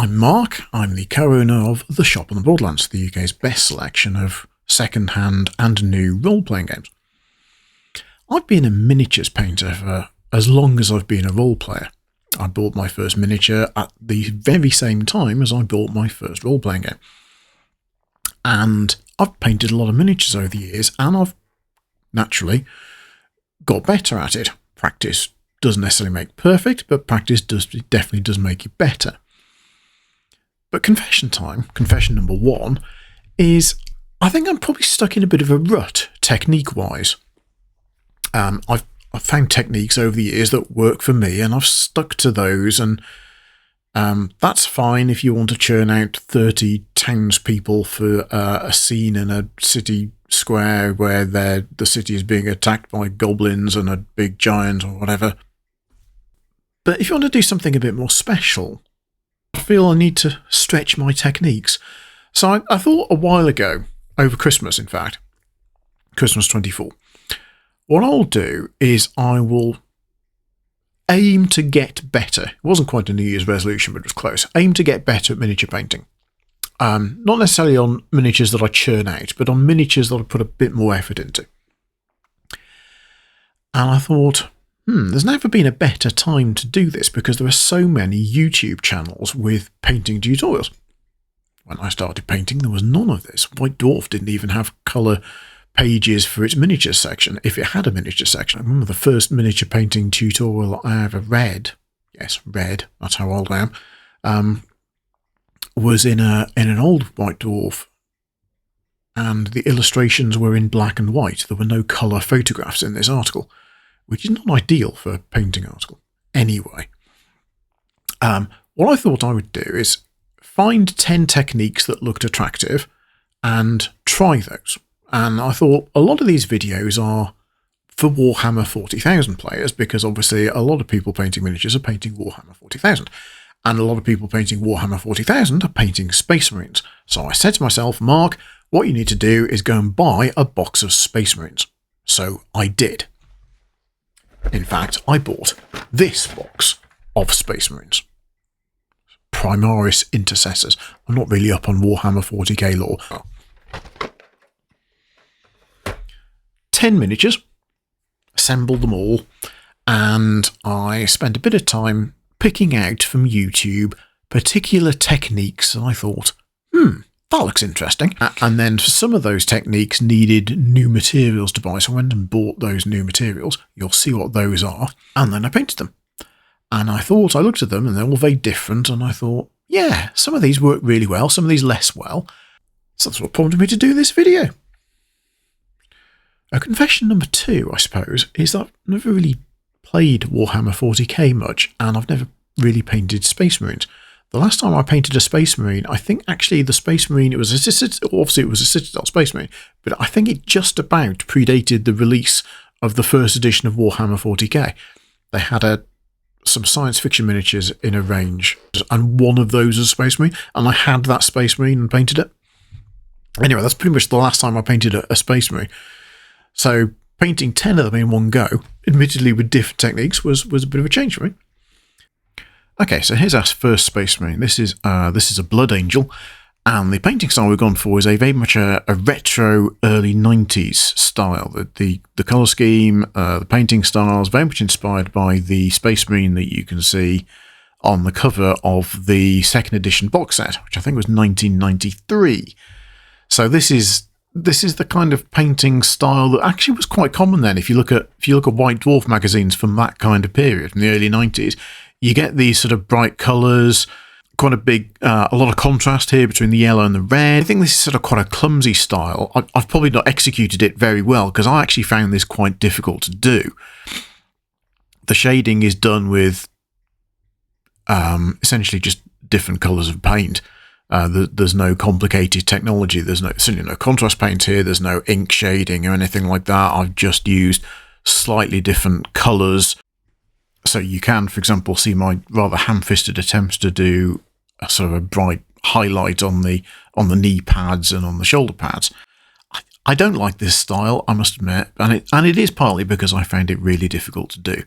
I'm Mark. I'm the co-owner of The Shop on the Broadlands, the UK's best selection of second-hand and new role-playing games. I've been a miniatures painter for as long as I've been a role player. I bought my first miniature at the very same time as I bought my first role-playing game. And I've painted a lot of miniatures over the years, and I've naturally got better at it. Practice doesn't necessarily make perfect, but practice definitely does make you better. But confession time, confession number one, is I think I'm probably stuck in a bit of a rut, technique-wise. I've found techniques over the years that work for me, and I've stuck to those, and that's fine if you want to churn out 30 townspeople for a scene in a city square where the city is being attacked by goblins and a big giant or whatever. But if you want to do something a bit more special, I feel I need to stretch my techniques. So I thought a while ago, over Christmas in fact, Christmas 24, what I'll do is I will aim to get better. It wasn't quite a New Year's resolution, but it was close. Aim to get better at miniature painting. Not necessarily on miniatures that I churn out, but on miniatures that I put a bit more effort into. And I thought, there's never been a better time to do this because there are so many YouTube channels with painting tutorials. When I started painting, there was none of this. White Dwarf didn't even have colour pages for its miniature section, if it had a miniature section. I remember the first miniature painting tutorial I ever read, yes, read, that's how old I am, was in an old White Dwarf, and the illustrations were in black and white. There were no colour photographs in this article, which is not ideal for a painting article. Anyway, what I thought I would do is find 10 techniques that looked attractive and try those. And I thought a lot of these videos are for Warhammer 40,000 players, because obviously a lot of people painting miniatures are painting Warhammer 40,000. And a lot of people painting Warhammer 40,000 are painting Space Marines. So I said to myself, Mark, what you need to do is go and buy a box of Space Marines. So I did. In fact, I bought this box of Space Marines. Primaris Intercessors. I'm not really up on Warhammer 40k lore. 10 miniatures, assembled them all, and I spent a bit of time picking out from YouTube particular techniques, and I thought, that looks interesting. And then some of those techniques needed new materials to buy, so I went and bought those new materials. You'll see what those are. And then I painted them. And I looked at them, and they're all very different, and I thought, yeah, some of these work really well, some of these less well. So that's what prompted me to do this video. Confession number two, I suppose, is that I've never really played Warhammer 40k much, and I've never really painted Space Marines. The last time I painted a Space Marine, I think actually the Space Marine, obviously it was a Citadel Space Marine, but I think it just about predated the release of the first edition of Warhammer 40k. They had some science fiction miniatures in a range, and one of those was a Space Marine, and I had that Space Marine and painted it. Anyway, that's pretty much the last time I painted a Space Marine. So painting 10 of them in one go, admittedly with different techniques, was a bit of a change for me. Okay, so here's our first Space Marine. This is a Blood Angel, and the painting style we've gone for is very much a retro early 90s style. The colour scheme, the painting style is very much inspired by the Space Marine that you can see on the cover of the second edition box set, which I think was 1993. So this is the kind of painting style that actually was quite common then. If you look at White Dwarf magazines from that kind of period, from the early 90s, you get these sort of bright colours, quite a lot of contrast here between the yellow and the red. I think this is sort of quite a clumsy style. I've probably not executed it very well because I actually found this quite difficult to do. The shading is done with essentially just different colours of paint. There's no complicated technology. There's certainly no contrast paint here. There's no ink shading or anything like that. I've just used slightly different colours. So you can, for example, see my rather ham-fisted attempts to do a sort of a bright highlight on the knee pads and on the shoulder pads. I don't like this style, I must admit, and it is partly because I found it really difficult to do.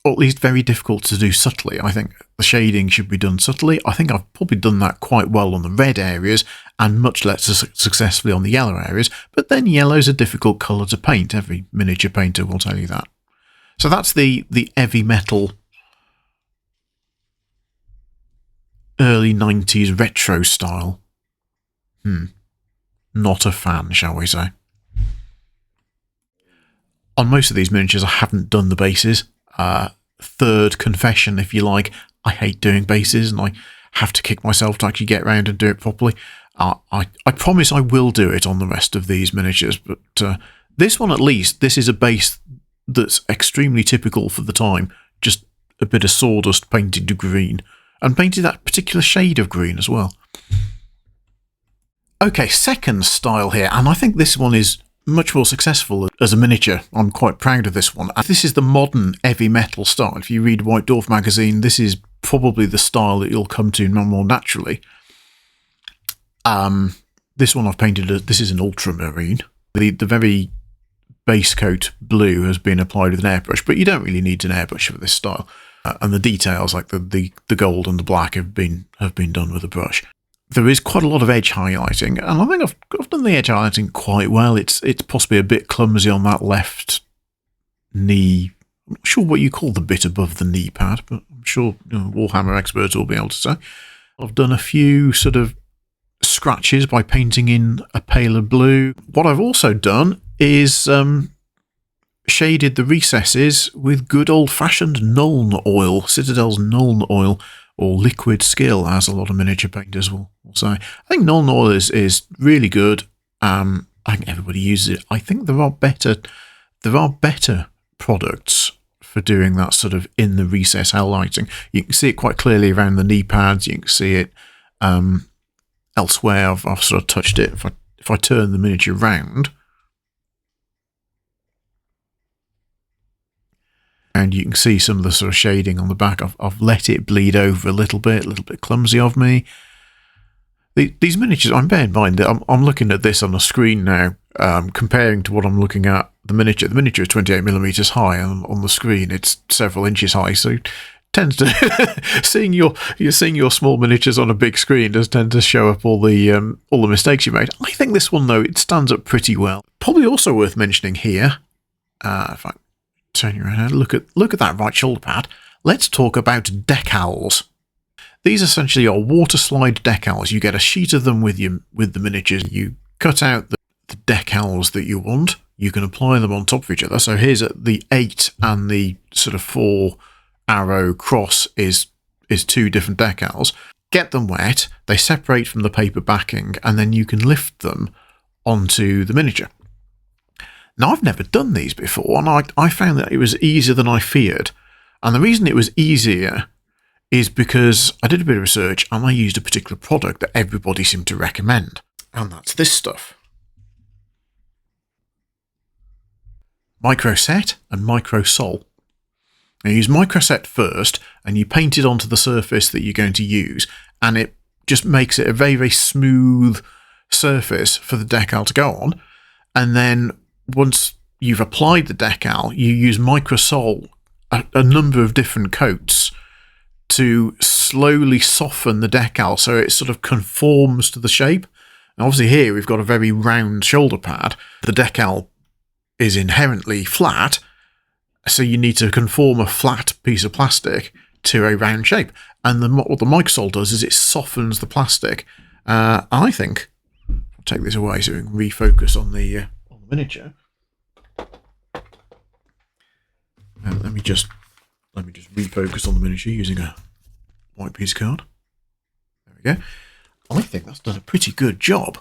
or at least very difficult to do subtly. I think the shading should be done subtly. I think I've probably done that quite well on the red areas and much less successfully on the yellow areas, but then yellow's a difficult colour to paint. Every miniature painter will tell you that. So that's the heavy metal early 90s retro style. Not a fan, shall we say. On most of these miniatures, I haven't done the bases. Third confession, if you like, I hate doing bases and I have to kick myself to actually get around and do it properly. I promise I will do it on the rest of these miniatures, but this one at least, this is a base that's extremely typical for the time. Just a bit of sawdust painted to green, and painted that particular shade of green as well. Okay, second style here, and I think this one is much more successful as a miniature. I'm quite proud of this one. This is the modern heavy metal style. If you read White Dwarf magazine, this is probably the style that you'll come to more naturally. This one I've painted, this is an ultramarine. The very base coat blue has been applied with an airbrush, but you don't really need an airbrush for this style. And the details like the gold and the black have been done with a brush. There is quite a lot of edge highlighting, and I think I've done the edge highlighting quite well. It's possibly a bit clumsy on that left knee. I'm not sure what you call the bit above the knee pad, but I'm sure Warhammer experts will be able to say. I've done a few sort of scratches by painting in a paler blue. What I've also done is shaded the recesses with good old-fashioned Nuln oil, Citadel's Nuln oil, or liquid skill, as a lot of miniature painters will say. I think Nuln oil is really good. I think everybody uses it. I think there are better products for doing that sort of in the recess highlighting. You can see it quite clearly around the knee pads. You can see it elsewhere. I've sort of touched it. If I turn the miniature round, and you can see some of the sort of shading on the back. I've let it bleed over a little bit clumsy of me. These miniatures, I'm bearing in mind that I'm looking at this on the screen now, comparing to what I'm looking at the miniature. The miniature is 28mm high, and on the screen it's several inches high, so it tends to seeing your small miniatures on a big screen does tend to show up all the mistakes you made. I think this one though, it stands up pretty well. Probably also worth mentioning here, if I turn you around, look at that right shoulder pad. Let's talk about decals. These essentially are water slide decals. You get a sheet of them with the miniatures. You cut out the decals that you want. You can apply them on top of each other. So here's the 8 and the sort of 4 arrow cross is 2 different decals. Get them wet. They separate from the paper backing, and then you can lift them onto the miniature. Now, I've never done these before, and I found that it was easier than I feared. And the reason it was easier is because I did a bit of research and I used a particular product that everybody seemed to recommend. And that's this stuff. Microset and Microsol. Now, you use Microset first, and you paint it onto the surface that you're going to use, and it just makes it a very, very smooth surface for the decal to go on. And then once you've applied the decal, you use Microsol, a number of different coats, to slowly soften the decal so it sort of conforms to the shape. And obviously here we've got a very round shoulder pad. The decal is inherently flat, so you need to conform a flat piece of plastic to a round shape. And what the Microsol does is it softens the plastic. I think, I'll take this away so we can refocus on the miniature. Let me just refocus on the miniature using a white piece card. There we go. I think that's done a pretty good job.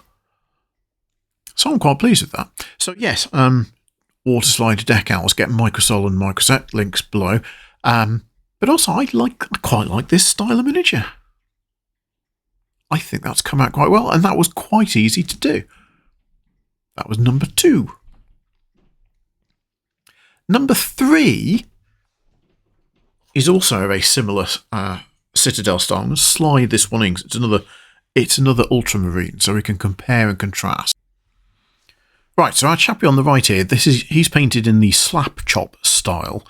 So I'm quite pleased with that. So yes, water slide decals, get Microsol and Microset, links below. But also I quite like this style of miniature. I think that's come out quite well, and that was quite easy to do. That was number 2. Number 3 is also a very similar Citadel style. I'm going to slide this one in. It's another ultramarine, so we can compare and contrast. Right, so our chappie on the right here, he's painted in the slap chop style.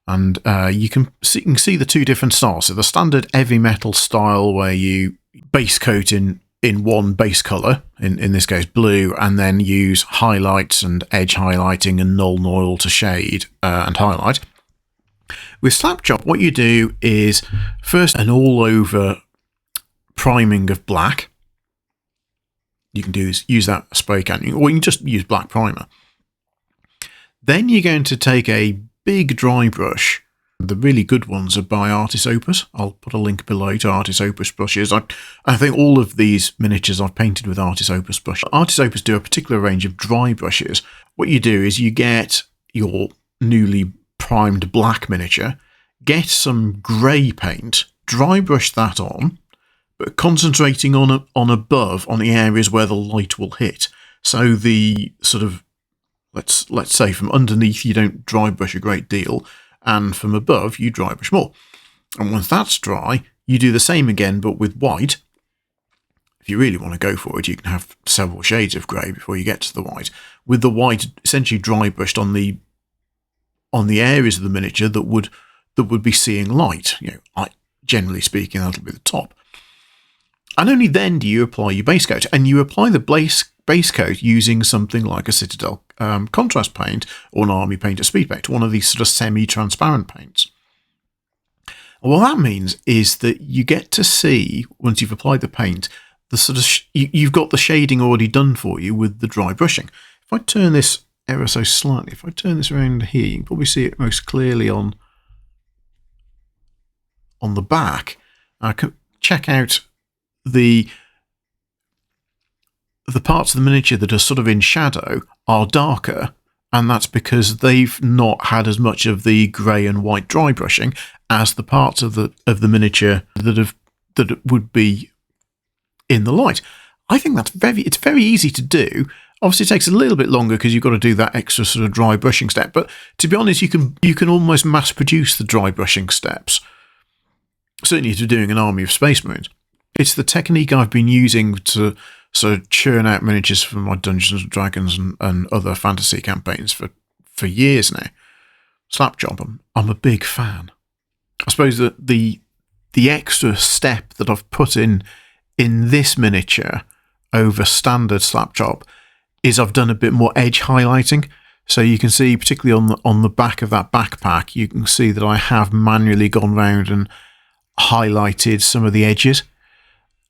And you can see the two different styles. So the standard heavy metal style, where you base coat in one base colour, in this case blue, and then use highlights and edge highlighting and null oil to shade and highlight. With slap chop, what you do is first an all-over priming of black. You can use that spray can, or you can just use black primer. Then you're going to take a big dry brush. The really good ones are by Artis Opus. I'll put a link below to Artis Opus brushes. I think all of these miniatures I've painted with Artis Opus brushes. Artis Opus do a particular range of dry brushes. What you do is you get your newly primed black miniature, get some grey paint, dry brush that on, but concentrating on the areas where the light will hit. So the sort of, let's say from underneath you don't dry brush a great deal, and from above you dry brush more. And once that's dry, you do the same again, but with white. If you really want to go for it, you can have several shades of grey before you get to the white. With the white essentially dry brushed on the areas of the miniature that would be seeing light. Generally speaking, that'll be the top. And only then do you apply your base coat, and you apply the base coat using something like a Citadel contrast paint or an army paint or speed paint, one of these sort of semi-transparent paints. And what that means is that you get to see, once you've applied the paint, the sort of you've got the shading already done for you with the dry brushing. If I turn this ever so slightly, if I turn this around here, you can probably see it most clearly on the back. I can check out the parts of the miniature that are sort of in shadow are darker, and that's because they've not had as much of the grey and white dry brushing as the parts of the miniature that would be in the light. I think it's very easy to do. Obviously, it takes a little bit longer because you've got to do that extra sort of dry brushing step. But to be honest, you can almost mass produce the dry brushing steps. Certainly, if you're doing an army of Space Marines, it's the technique I've been using to sort of churn out miniatures for my Dungeons and Dragons and other fantasy campaigns for years now. Slap chop, I'm a big fan. I suppose that the extra step that I've put in this miniature over standard slap chop is I've done a bit more edge highlighting. So you can see, particularly on the back of that backpack, you can see that I have manually gone round and highlighted some of the edges.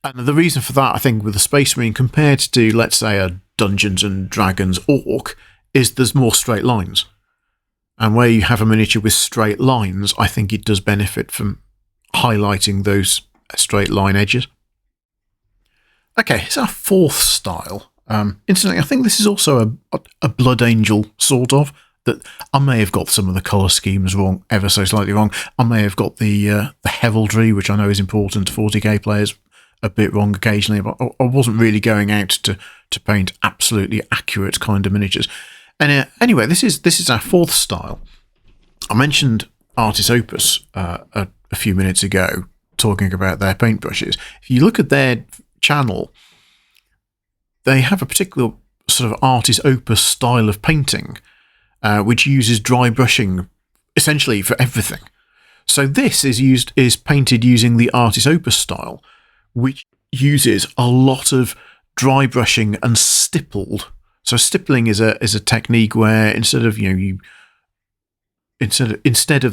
And the reason for that, I think, with the Space Marine compared to, let's say, a Dungeons and Dragons Orc, is there's more straight lines. And where you have a miniature with straight lines, I think it does benefit from highlighting those straight line edges. Okay, it's our fourth style. Incidentally, I think this is also a Blood Angel, sort of. That I may have got some of the colour schemes wrong, ever so slightly wrong. I may have got the heraldry, which I know is important to 40k players, a bit wrong occasionally, but I wasn't really going out to paint absolutely accurate kind of miniatures. And anyway, this is our fourth style. I mentioned Artis Opus a few minutes ago, talking about their paintbrushes. If you look at their channel, they have a particular sort of Artis Opus style of painting, which uses dry brushing essentially for everything. So this is painted using the Artis Opus style, which uses a lot of dry brushing and stippled. So stippling is a technique where instead of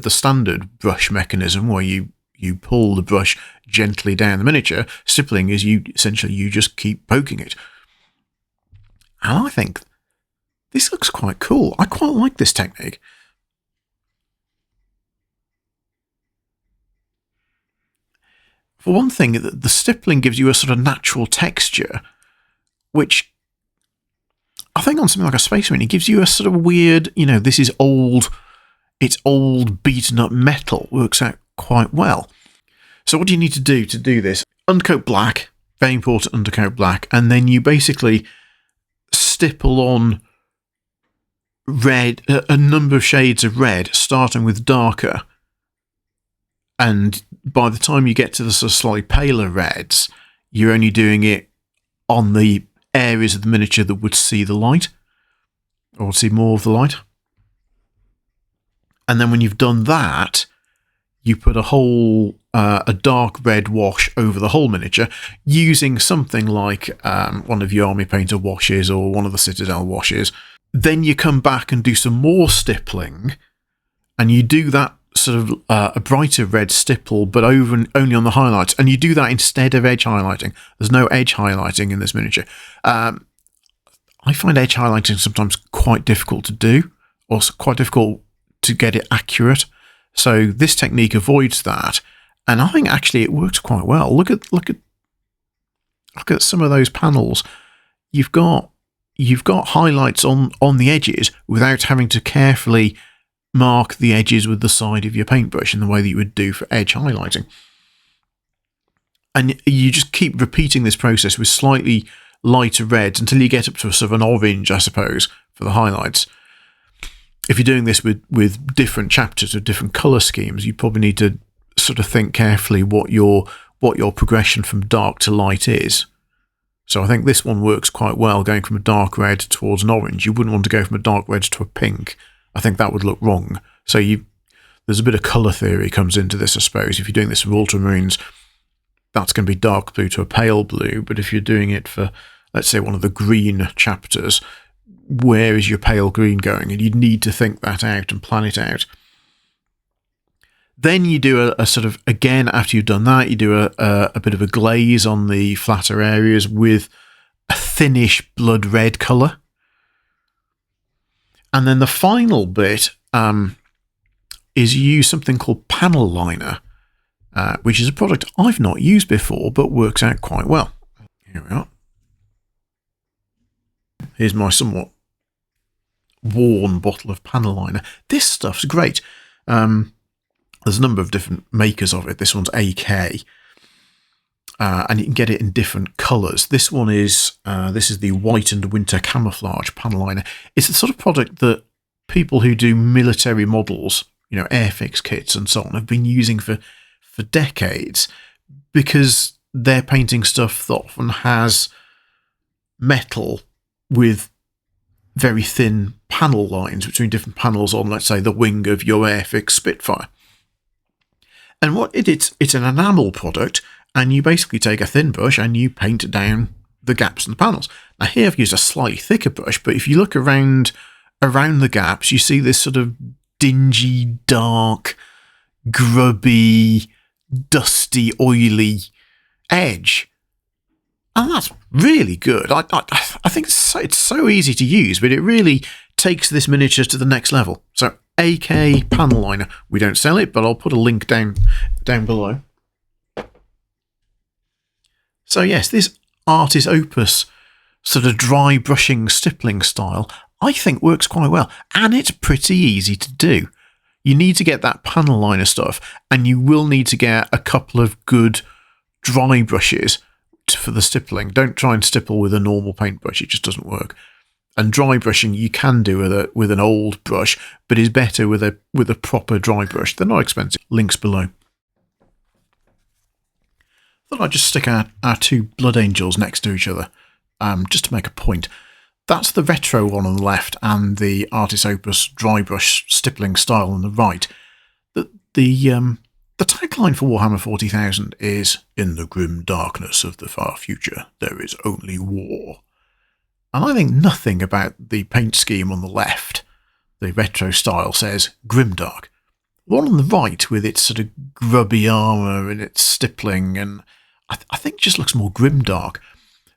the standard brush mechanism where you pull the brush gently down the miniature, stippling is you just keep poking it. And I think this looks quite cool. I quite like this technique. For one thing, the stippling gives you a sort of natural texture, which I think on something like a Space Marine, it gives you a sort of weird, this is old, it's old beaten up metal, works out quite well. So what do you need to do this? Undercoat black, very important undercoat black, and then you basically stipple on red, a number of shades of red, starting with darker. And by the time you get to the sort of slightly paler reds, you're only doing it on the areas of the miniature that would see the light, or see more of the light. And then when you've done that, you put a dark red wash over the whole miniature using something like one of your Army Painter washes or one of the Citadel washes. Then you come back and do some more stippling, and you do that sort of a brighter red stipple, but only on the highlights. And you do that instead of edge highlighting. There's no edge highlighting in this miniature. I find edge highlighting sometimes quite difficult to do, or quite difficult to get it accurate. So this technique avoids that, and I think actually it works quite well. Look at some of those panels. You've got highlights on the edges without having to carefully mark the edges with the side of your paintbrush in the way that you would do for edge highlighting. And you just keep repeating this process with slightly lighter reds until you get up to a sort of an orange, I suppose, for the highlights. If you're doing this with different chapters or different colour schemes, you probably need to sort of think carefully what your progression from dark to light is. So I think this one works quite well, going from a dark red towards an orange. You wouldn't want to go from a dark red to a pink. I think that would look wrong. So there's a bit of colour theory comes into this, I suppose. If you're doing this with ultramarines, that's going to be dark blue to a pale blue. But if you're doing it for, let's say, one of the green chapters, where is your pale green going? And you'd need to think that out and plan it out. Then you do a sort of, again, after you've done that, you do a bit of a glaze on the flatter areas with a thinnish blood red colour. And then the final bit is you use something called panel liner, which is a product I've not used before, but works out quite well. Here we are. Here's my somewhat worn bottle of panel liner. This stuff's great. There's a number of different makers of it. This one's AK, and you can get it in different colours. This one is this is the Whitened Winter Camouflage panel liner. It's the sort of product that people who do military models, airfix kits and so on, have been using for decades, because they're painting stuff that often has metal with very thin panel lines between different panels on, let's say, the wing of your airfix Spitfire. And what it's an enamel product, and you basically take a thin brush and you paint down the gaps in the panels. Now here I've used a slightly thicker brush, but if you look around the gaps, you see this sort of dingy, dark, grubby, dusty, oily edge. And that's really good. I think it's so easy to use, but it really takes this miniature to the next level. So AK panel liner. We don't sell it, but I'll put a link down below. So yes, this Artis Opus sort of dry brushing stippling style, I think works quite well, and it's pretty easy to do. You need to get that panel liner stuff, and you will need to get a couple of good dry brushes for the stippling. Don't try and stipple with a normal paintbrush, it just doesn't work. And dry brushing you can do with an old brush, but is better with a proper dry brush. They're not expensive. Links below. Thought I'd just stick our two Blood Angels next to each other, just to make a point. That's the retro one on the left, and the Artis Opus dry brush stippling style on the right. The tagline for Warhammer 40,000 is, "In the grim darkness of the far future, there is only war." And I think nothing about the paint scheme on the left, the retro style, says grimdark. The one on the right, with its sort of grubby armour and its stippling, and I think just looks more grimdark.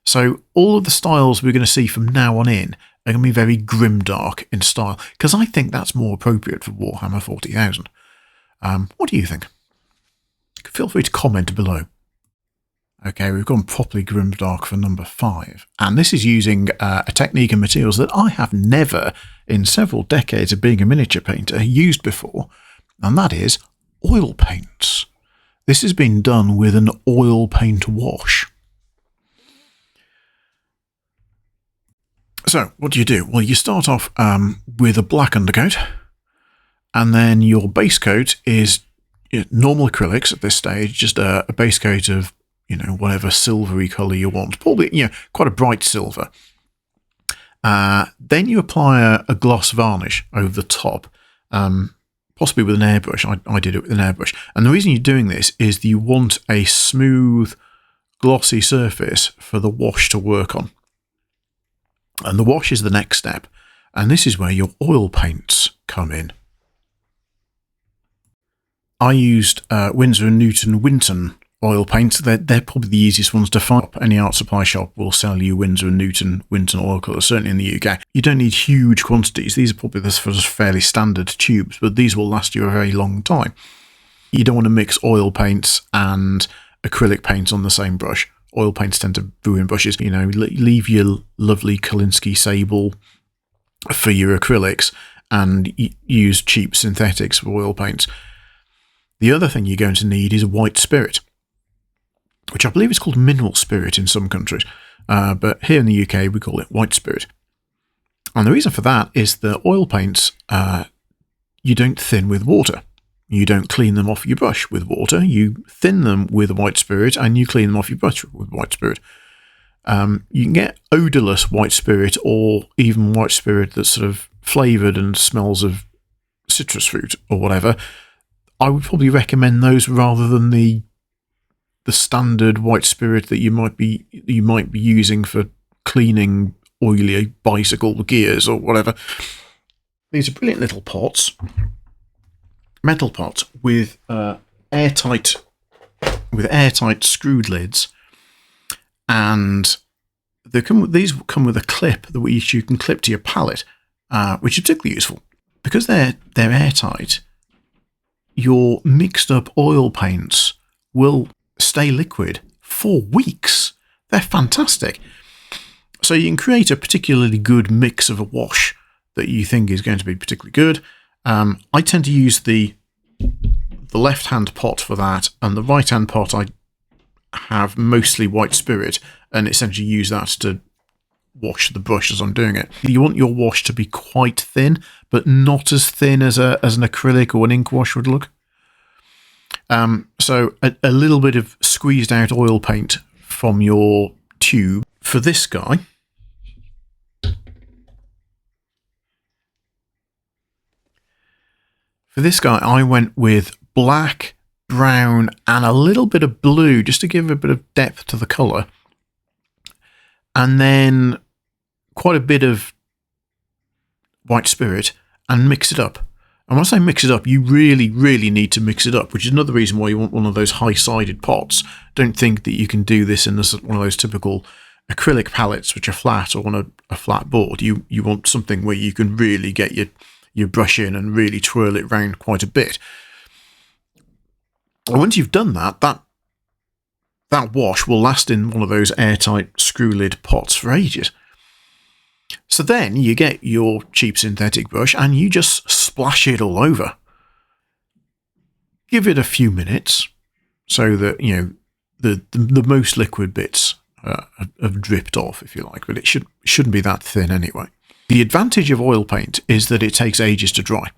So all of the styles we're going to see from now on in are going to be very grimdark in style, because I think that's more appropriate for Warhammer 40,000. What do you think? Feel free to comment below. Okay, we've gone properly grimdark for number 5, and this is using a technique and materials that I have never, in several decades of being a miniature painter, used before, and that is oil paints. This has been done with an oil paint wash. So, what do? Well, you start off with a black undercoat, and then your base coat is normal acrylics at this stage, just a base coat of whatever silvery colour you want, probably quite a bright silver. Then you apply a gloss varnish over the top, possibly with an airbrush. I did it with an airbrush. And the reason you're doing this is you want a smooth, glossy surface for the wash to work on. And the wash is the next step. And this is where your oil paints come in. I used Winsor & Newton Winton oil paints. They're probably the easiest ones to find. Any art supply shop will sell you Winsor & Newton Winton oil colours, certainly in the UK. You don't need huge quantities. These are probably just fairly standard tubes, but these will last you a very long time. You don't want to mix oil paints and acrylic paints on the same brush. Oil paints tend to ruin brushes. You know, leave your lovely Kolinsky Sable for your acrylics and use cheap synthetics for oil paints. The other thing you're going to need is white spirit, which I believe is called mineral spirit in some countries, but here in the UK we call it white spirit. And the reason for that is that oil paints you don't thin with water. You don't clean them off your brush with water. You thin them with white spirit and you clean them off your brush with white spirit. You can get odourless white spirit or even white spirit that's sort of flavoured and smells of citrus fruit or whatever. I would probably recommend those rather than the standard white spirit that you might be using for cleaning oily bicycle gears or whatever. These are brilliant little pots, metal pots with airtight screwed lids, and these come with a clip which you can clip to your palette, which is particularly useful because they're airtight. Your mixed up oil paints will stay liquid for weeks. They're fantastic. So you can create a particularly good mix of a wash that you think is going to be particularly good. I tend to use the left-hand pot for that, and the right-hand pot I have mostly white spirit and essentially use that to wash the brush as I'm doing it. You want your wash to be quite thin, but not as thin as an acrylic or an ink wash would look. So a little bit of squeezed out oil paint from your tube. For this guy, I went with black, brown, and a little bit of blue just to give a bit of depth to the colour. And then quite a bit of white spirit and mix it up. And when I say mix it up, you really, really need to mix it up, which is another reason why you want one of those high-sided pots. Don't think that you can do this in one of those typical acrylic palettes which are flat or on a flat board. You want something where you can really get your brush in and really twirl it round quite a bit. And once you've done that wash will last in one of those airtight screw lid pots for ages. So then you get your cheap synthetic brush and you just splash it all over. Give it a few minutes so that, you know, the most liquid bits have dripped off, if you like, but it shouldn't be that thin anyway. The advantage of oil paint is that it takes ages to dry.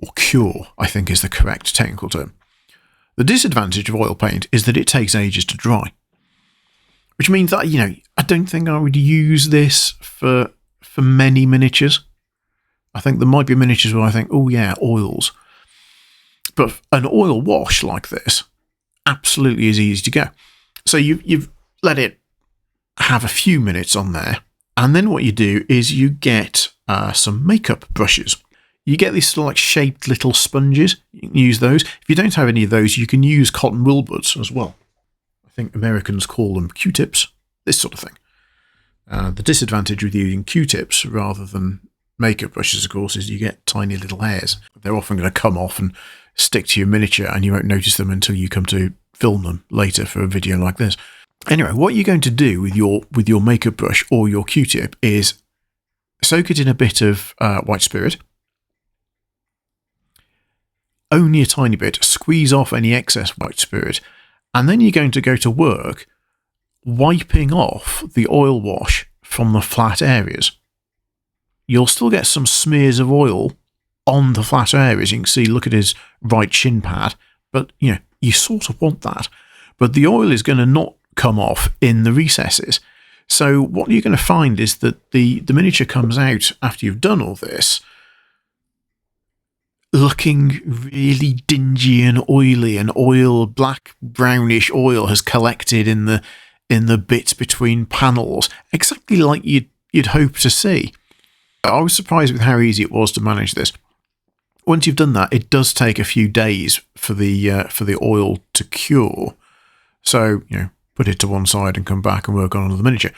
Or cure, I think is the correct technical term. The disadvantage of oil paint is that it takes ages to dry. Which means that, you know, I don't think I would use this for many miniatures. I think there might be miniatures where I think, oh yeah, oils. But an oil wash like this absolutely is easy to go. So you've let it have a few minutes on there. And then what you do is you get some makeup brushes. You get these sort of like shaped little sponges. You can use those. If you don't have any of those, you can use cotton wool buds as well. I think Americans call them Q-tips, this sort of thing. The disadvantage with using Q-tips rather than makeup brushes, of course, is you get tiny little hairs. They're often going to come off and stick to your miniature, and you won't notice them until you come to film them later for a video like this. Anyway, what you're going to do with your makeup brush or your Q-tip is soak it in a bit of white spirit. Only a tiny bit. Squeeze off any excess white spirit. And then you're going to go to work wiping off the oil wash from the flat areas. You'll still get some smears of oil on the flat areas. You can see, look at his right shin pad. But, you know, you sort of want that. But the oil is going to not come off in the recesses. So what you're going to find is that the miniature comes out after you've done all this looking really dingy and oily, and oil, black brownish oil has collected in the bits between panels, exactly like you'd hope to see. I was surprised with how easy it was to manage this. Once you've done that, it does take a few days for the oil to cure. So, put it to one side and come back and work on another miniature.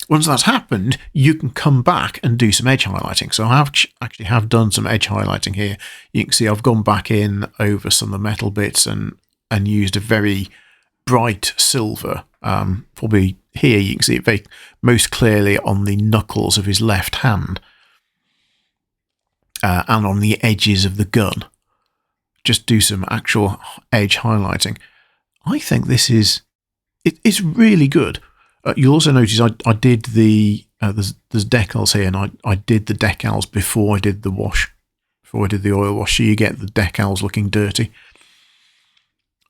Once that's happened, you can come back and do some edge highlighting. So I actually have done some edge highlighting here. You can see I've gone back in over some of the metal bits and used a very bright silver. Probably here you can see it most clearly on the knuckles of his left hand. And on the edges of the gun. Just do some actual edge highlighting. I think this is... It's really good. You'll also notice I did the... there's decals here, and I did the decals before I did the wash. Before I did the oil wash, so you get the decals looking dirty.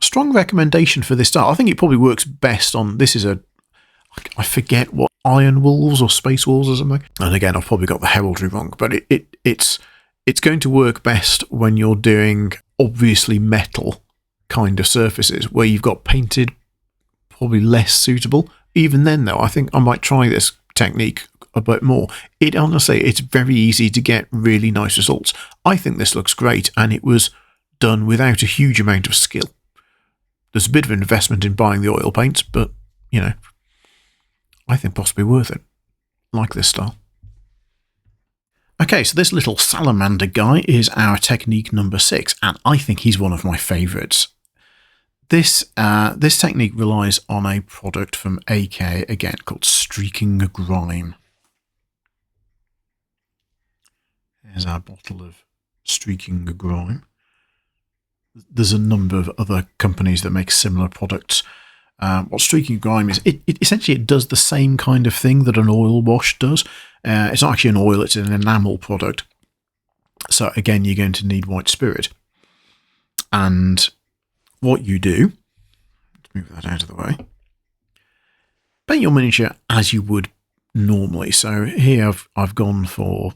Strong recommendation for this style. I think it probably works best on... This is I forget what, Iron Wolves or Space Wolves or something. And again, I've probably got the heraldry wrong, but it's going to work best when you're doing obviously metal kind of surfaces where you've got painted, probably less suitable. Even then, though, I think I might try this technique a bit more. Honestly, it's very easy to get really nice results. I think this looks great, and it was done without a huge amount of skill. There's a bit of an investment in buying the oil paints, but, I think possibly worth it. Like this style. Okay, so this little salamander guy is our technique number 6, and I think he's one of my favourites. This technique relies on a product from AK, again, called Streaking Grime. There's our bottle of Streaking Grime. There's a number of other companies that make similar products. What Streaking Grime is, it essentially does the same kind of thing that an oil wash does. It's not actually an oil, it's an enamel product. So again, you're going to need white spirit. And what you do, let's move that out of the way, paint your miniature as you would normally. So here I've gone for,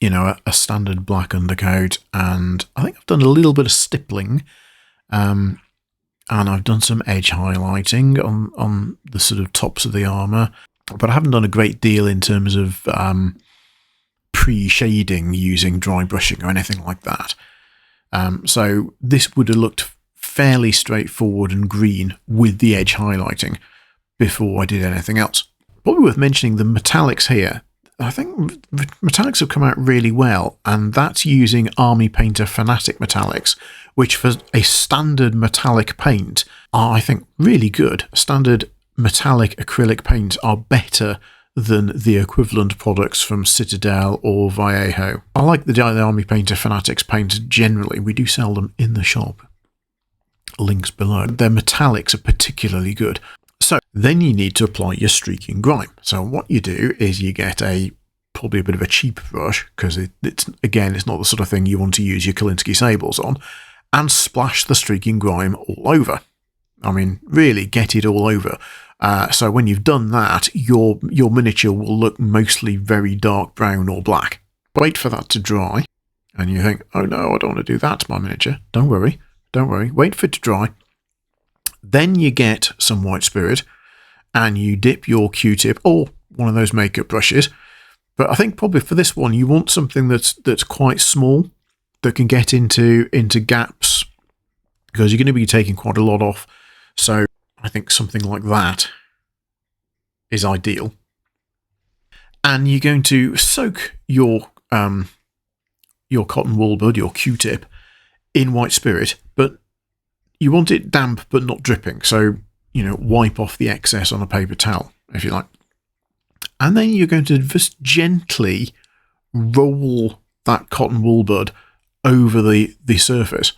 a standard black undercoat, and I think I've done a little bit of stippling. And I've done some edge highlighting on the sort of tops of the armour. But I haven't done a great deal in terms of pre-shading using dry brushing or anything like that. So this would have looked fairly straightforward and green with the edge highlighting before I did anything else. Probably worth mentioning the metallics here. I think metallics have come out really well, and that's using Army Painter Fanatic metallics, which for a standard metallic paint are, I think, really good. Standard metallic acrylic paints are better than the equivalent products from Citadel or Vallejo. I like the Army Painter Fanatics paints generally. We do sell them in the shop. Links below. Their metallics are particularly good. So then you need to apply your Streaking Grime. So what you do is you get probably a bit of a cheap brush, because it's not the sort of thing you want to use your Kolinsky sables on, and splash the Streaking Grime all over. I mean, really get it all over. So when you've done that, your miniature will look mostly very dark brown or black. Wait for that to dry, and you think, oh no, I don't want to do that to my miniature. Don't worry. Wait for it to dry. Then you get some white spirit, and you dip your Q-tip or one of those makeup brushes. But I think probably for this one, you want something that's quite small, that can get into gaps, because you're going to be taking quite a lot off. So I think something like that is ideal. And you're going to soak your cotton wool bud, your Q-tip, in white spirit, but you want it damp but not dripping. So, wipe off the excess on a paper towel, if you like. And then you're going to just gently roll that cotton wool bud over the surface.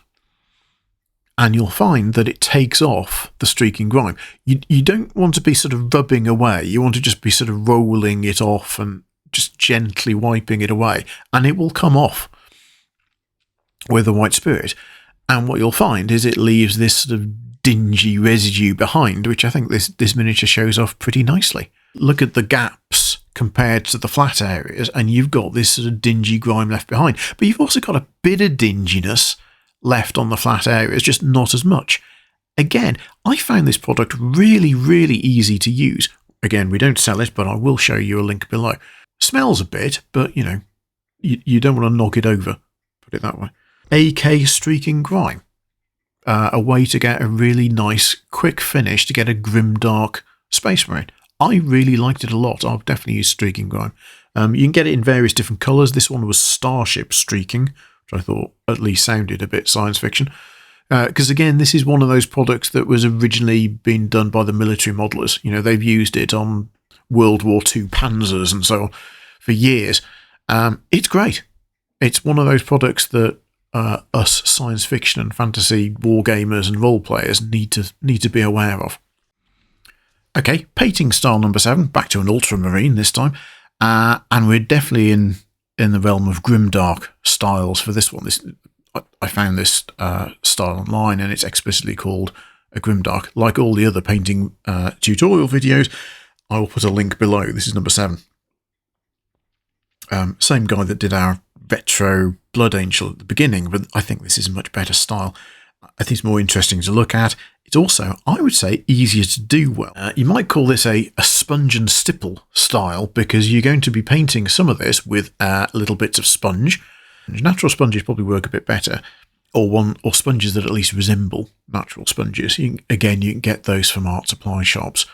And you'll find that it takes off the Streaking Grime. You don't want to be sort of rubbing away. You want to just be sort of rolling it off and just gently wiping it away. And it will come off with the white spirit. And what you'll find is it leaves this sort of dingy residue behind, which I think this miniature shows off pretty nicely. Look at the gaps compared to the flat areas, and you've got this sort of dingy grime left behind. But you've also got a bit of dinginess left on the flat areas, just not as much. Again, I found this product really, really easy to use. Again, we don't sell it, but I will show you a link below. Smells a bit, but you know, you don't want to knock it over, put it that way. AK Streaking Grime. A way to get a really nice, quick finish to get a grimdark Space Marine. I really liked it a lot. I'll definitely use Streaking Grime. You can get it in various different colours. This one was Starship Streaking, which I thought at least sounded a bit science fiction. Because again, this is one of those products that was originally being done by the military modelers. You know, they've used it on World War II Panzers and so on for years. It's great. It's one of those products that us science fiction and fantasy wargamers and role players need to be aware of. Okay, painting style number 7, back to an ultramarine this time, and we're definitely in the realm of grimdark styles for this one. I found this style online, and it's explicitly called a grimdark. Like all the other painting tutorial videos, I will put a link below. This is number 7. Same guy that did our retro Blood Angel at the beginning, but I think this is a much better style. I think it's more interesting to look at. It's also, I would say, easier to do well. You might call this a sponge and stipple style, because you're going to be painting some of this with little bits of sponge. Natural sponges probably work a bit better, or sponges that at least resemble natural sponges. You can get those from art supply shops.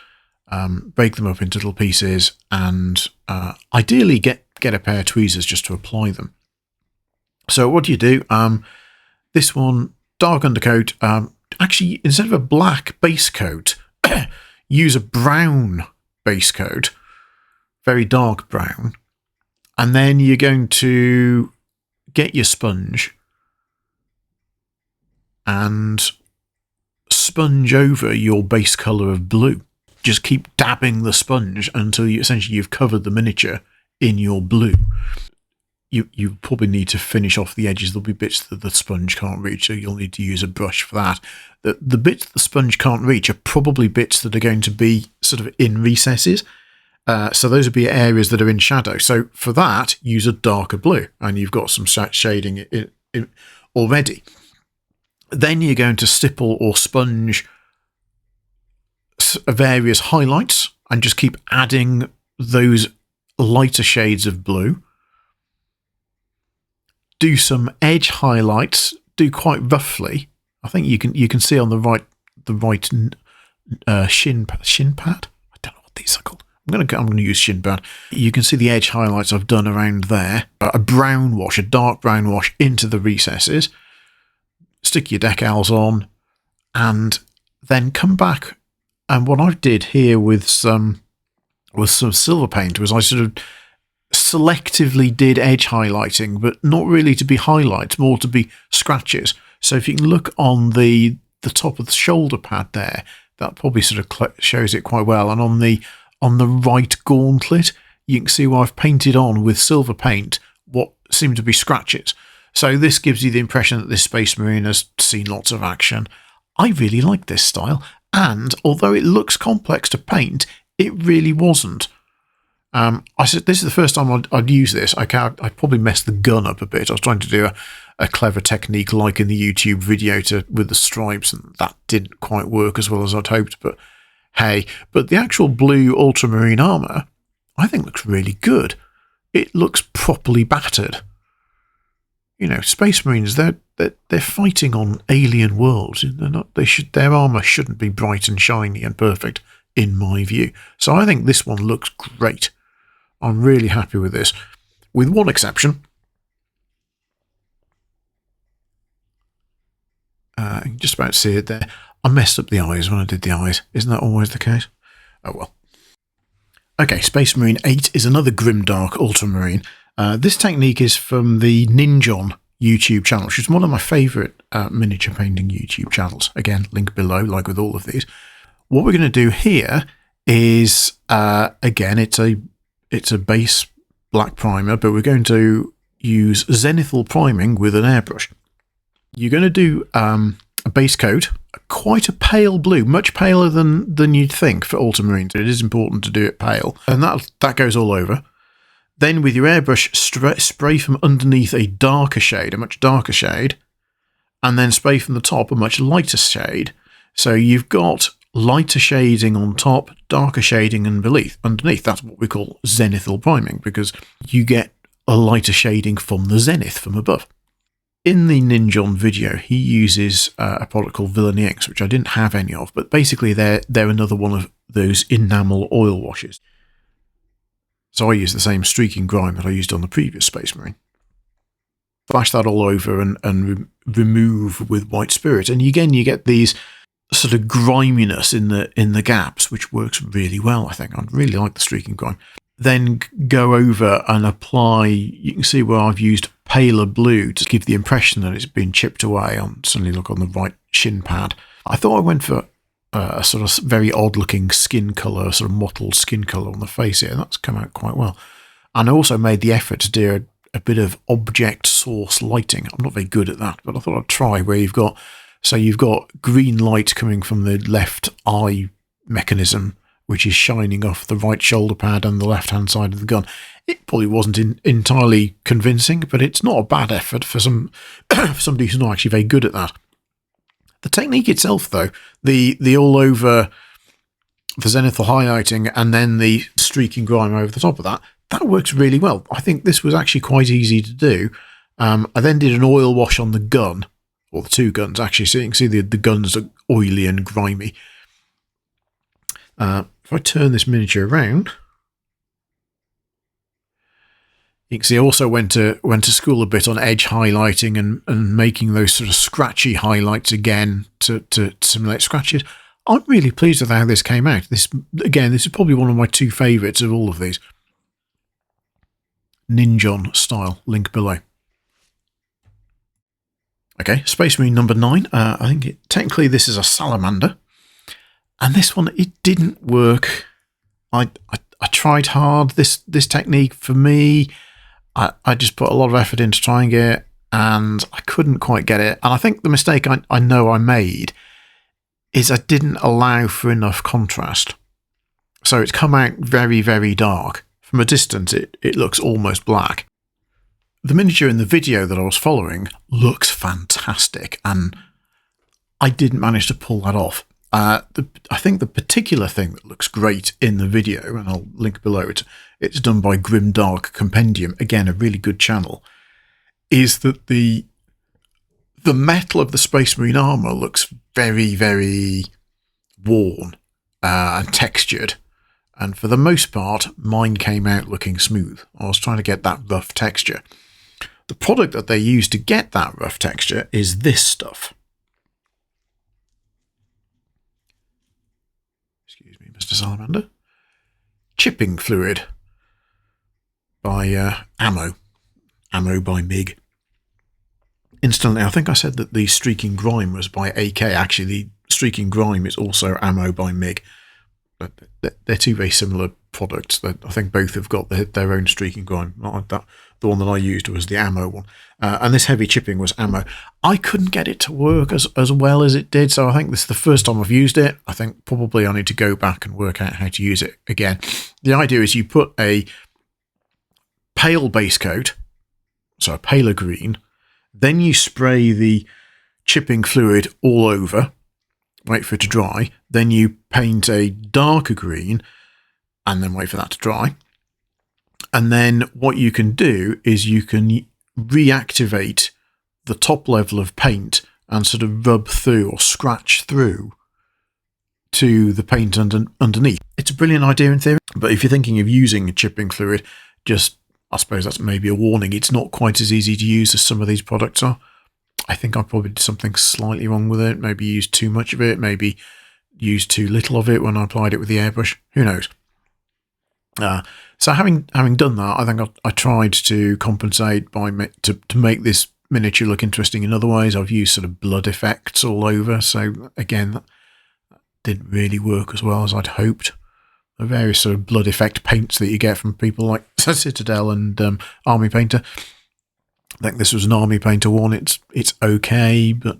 Break them up into little pieces, and ideally get a pair of tweezers just to apply them. So what do you do? This one, dark undercoat. Actually, instead of a black base coat, use a brown base coat, very dark brown, and then you're going to get your sponge and sponge over your base colour of blue. Just keep dabbing the sponge until you've covered the miniature in your blue. You probably need to finish off the edges. There'll be bits that the sponge can't reach, so you'll need to use a brush for that. The bits the sponge can't reach are probably bits that are going to be sort of in recesses. So those would be areas that are in shadow. So for that, use a darker blue, and you've got some shading in already. Then you're going to stipple or sponge various highlights and just keep adding those lighter shades of blue. Do some edge highlights. Do quite roughly. I think you can see on the right shin pad. I don't know what these are called. I'm going to use shin pad. You can see the edge highlights I've done around there. A brown wash, a dark brown wash into the recesses. Stick your decals on, and then come back. And what I did here with some silver paint was I sort of selectively did edge highlighting, but not really to be highlights, more to be scratches. So if you can look on the top of the shoulder pad there, that probably sort of shows it quite well. And on the right gauntlet, you can see where I've painted on with silver paint what seem to be scratches. So this gives you the impression that this Space Marine has seen lots of action. I really like this style, and although it looks complex to paint, it really wasn't. I said this is the first time I'd use this. I probably messed the gun up a bit. I was trying to do a clever technique like in the YouTube video with the stripes, and that didn't quite work as well as I'd hoped. But hey, the actual blue ultramarine armour, I think looks really good. It looks properly battered. You know, Space Marines, they're fighting on alien worlds. Their armour shouldn't be bright and shiny and perfect, in my view. So I think this one looks great. I'm really happy with this, with one exception. You can just about see it there. I messed up the eyes when I did the eyes. Isn't that always the case? Oh well. Okay, Space Marine 8 is another grimdark ultramarine. This technique is from the Ninjon YouTube channel, which is one of my favourite miniature painting YouTube channels. Again, link below, like with all of these. What we're going to do here is, again, it's a base black primer, but we're going to use Zenithal priming with an airbrush. You're going to do a base coat, quite a pale blue, much paler than you'd think for ultramarines. It is important to do it pale, and that goes all over. Then with your airbrush, spray from underneath a darker shade, a much darker shade, and then spray from the top a much lighter shade. So you've got lighter shading on top, darker shading underneath. That's what we call zenithal priming, because you get a lighter shading from the zenith from above. In the Ninjon video, he uses a product called Villainy Inks, which I didn't have any of, but basically they're another one of those enamel oil washes. So I use the same streaking grime that I used on the previous Space Marine. Flash that all over and remove with white spirit, and again you get these sort of griminess in the gaps, which works really well. I think I really like the streaking grime. Then go over and apply. You can see where I've used paler blue to give the impression that it's been chipped away. On suddenly look on the right shin pad. I thought I went for a sort of very odd looking skin colour, sort of mottled skin colour on the face here. That's come out quite well. And I also made the effort to do a bit of object source lighting. I'm not very good at that, but I thought I'd try where you've got green light coming from the left eye mechanism, which is shining off the right shoulder pad and the left-hand side of the gun. It probably wasn't entirely convincing, but it's not a bad effort for somebody who's not actually very good at that. The technique itself, though, the all-over, the zenithal highlighting, and then the streaking grime over the top of that works really well. I think this was actually quite easy to do. I then did an oil wash on the gun, or the two guns, actually, so you can see the guns are oily and grimy. If I turn this miniature around, you can see I also went to school a bit on edge highlighting and making those sort of scratchy highlights again to simulate scratches. I'm really pleased with how this came out. This is probably one of my two favourites of all of these. Ninjon style, link below. Okay, Space Marine number 9. I think technically this is a salamander. And this one, it didn't work. I tried hard. This technique, for me, I just put a lot of effort into trying it, and I couldn't quite get it. And I think the mistake I know I made is I didn't allow for enough contrast. So it's come out very, very dark. From a distance, it looks almost black. The miniature in the video that I was following looks fantastic, and I didn't manage to pull that off. I think the particular thing that looks great in the video, and I'll link below it, it's done by Grimdark Compendium, again a really good channel, is that the metal of the Space Marine armour looks very, very worn and textured, and for the most part mine came out looking smooth. I was trying to get that rough texture. The product that they use to get that rough texture is this stuff. Excuse me, Mr. Salamander. Chipping fluid by Ammo by MIG. Instantly, I think I said that the streaking grime was by AK. Actually, the streaking grime is also Ammo by MIG. But they're two very similar products. I think both have got their own streaking grime. Not like that. The one that I used was the Ammo one. And this heavy chipping was Ammo. I couldn't get it to work as well as it did, so I think this is the first time I've used it. I think probably I need to go back and work out how to use it again. The idea is you put a pale base coat, so a paler green, then you spray the chipping fluid all over, wait for it to dry, then you paint a darker green, and then wait for that to dry. And then what you can do is you can reactivate the top level of paint and sort of rub through or scratch through to the paint underneath. It's a brilliant idea in theory, but if you're thinking of using a chipping fluid, I suppose that's maybe a warning. It's not quite as easy to use as some of these products are. I think I probably did something slightly wrong with it. Maybe used too much of it, maybe used too little of it when I applied it with the airbrush. Who knows? So having done that, I think I tried to compensate to make this miniature look interesting in other ways. I've used sort of blood effects all over, so again, that didn't really work as well as I'd hoped. The various sort of blood effect paints that you get from people like Citadel and Army Painter. I think this was an Army Painter one. It's okay, but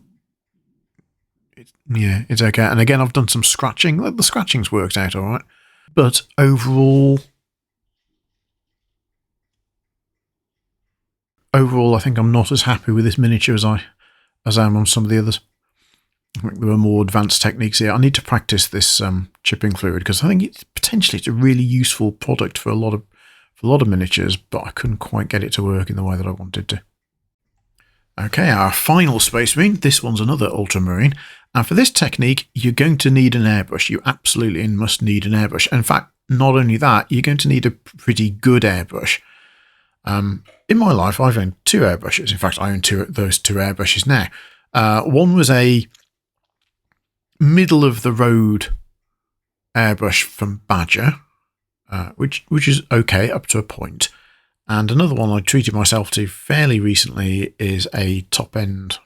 Yeah, it's okay. And again, I've done some scratching. The scratching's worked out all right. But overall, I think I'm not as happy with this miniature as I am on some of the others. I think there are more advanced techniques here. I need to practice this chipping fluid because I think it's a really useful product for a lot of miniatures, but I couldn't quite get it to work in the way that I wanted to. Okay, our final Space Marine. This one's another Ultramarine. And for this technique, you're going to need an airbrush. You absolutely must need an airbrush. In fact, not only that, you're going to need a pretty good airbrush. In my life, I've owned 2 airbrushes. In fact, I own those two airbrushes now. One was a middle-of-the-road airbrush from Badger, which is okay up to a point. And another one I treated myself to fairly recently is a top-end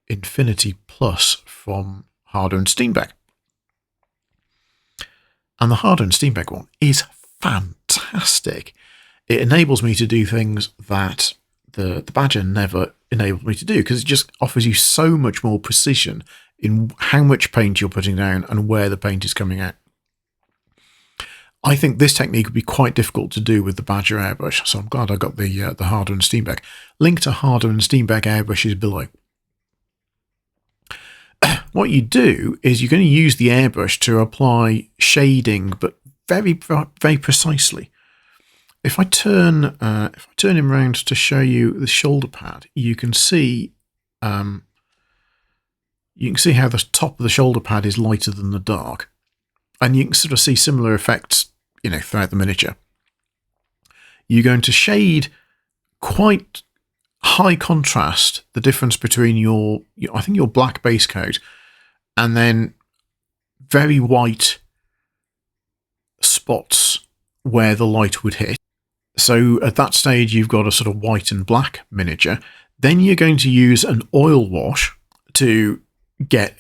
Infinity Plus from Harder and Steenbeck. And the Harder and Steenbeck one is fantastic. It enables me to do things that the Badger never enabled me to do, because it just offers you so much more precision in how much paint you're putting down and where the paint is coming out. I think this technique would be quite difficult to do with the Badger airbrush, so I'm glad I got the Harder and Steenbeck. Link to Harder and Steenbeck airbrushes below. What you do is you're going to use the airbrush to apply shading, but very, very precisely. If I turn him around to show you the shoulder pad, you can see how the top of the shoulder pad is lighter than the dark, and you can sort of see similar effects, throughout the miniature. You're going to shade quite high contrast the difference between your black base coat and then very white spots where the light would hit. So at that stage, you've got a sort of white and black miniature. Then you're going to use an oil wash to get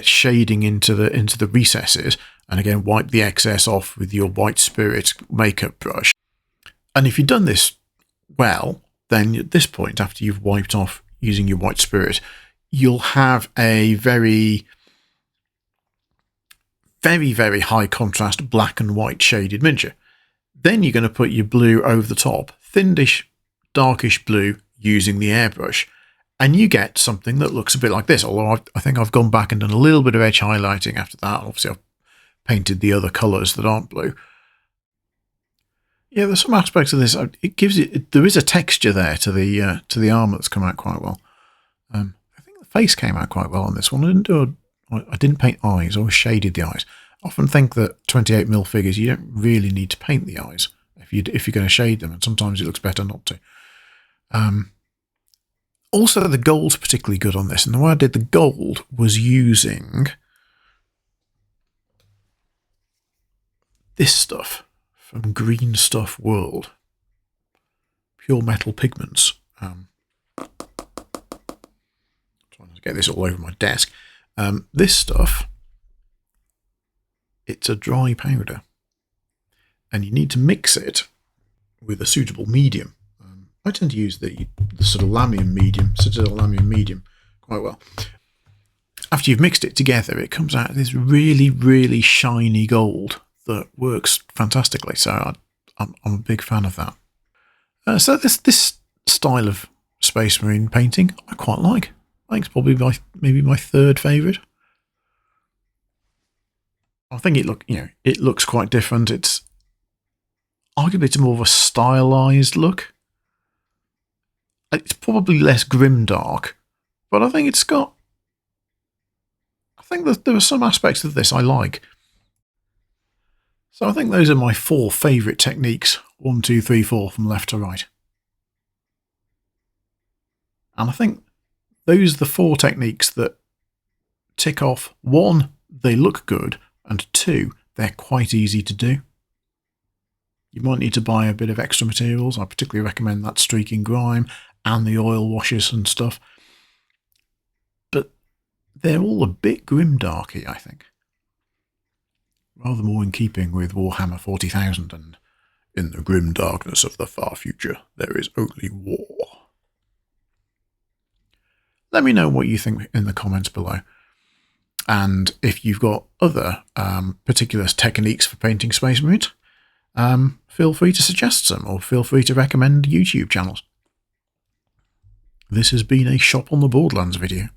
shading into the recesses, and again wipe the excess off with your white spirit makeup brush. And if you've done this well, then at this point, after you've wiped off using your white spirit, you'll have a very, very, very high contrast black and white shaded miniature. Then you're going to put your blue over the top, thinnish, darkish blue using the airbrush, and you get something that looks a bit like this, although I think I've gone back and done a little bit of edge highlighting after that. Obviously, I've painted the other colours that aren't blue. Yeah, there's some aspects of this. There is a texture there to the armour that's come out quite well. I think the face came out quite well on this one. I didn't paint eyes, I always shaded the eyes. I often think that 28mm figures, you don't really need to paint the eyes if you're going to shade them, and sometimes it looks better not to. Also, the gold's particularly good on this, and the way I did the gold was using this stuff from Green Stuff World. Pure metal pigments. Trying to get this all over my desk. This stuff, it's a dry powder, and you need to mix it with a suitable medium. I tend to use the sort of lamium medium, quite well. After you've mixed it together, it comes out this really, really shiny gold that works fantastically. So I'm a big fan of that. So this style of Space Marine painting I quite like. I think it's probably maybe my third favourite. I think it looks quite different. It's arguably more of a stylised look. It's probably less grimdark, but I think that there are some aspects of this I like. So I think those are my 4 favourite techniques, 1, 2, 3, 4 from left to right. And I think those are the 4 techniques that tick off 1, they look good, and 2, they're quite easy to do. You might need to buy a bit of extra materials. I particularly recommend that streaking grime and the oil washes and stuff. But they're all a bit grimdarky, I think. Rather more in keeping with Warhammer 40,000 and in the grim darkness of the far future, there is only war. Let me know what you think in the comments below. And if you've got other particular techniques for painting Space Marines, feel free to suggest some, or feel free to recommend YouTube channels. This has been a Shop on the Borderlands video.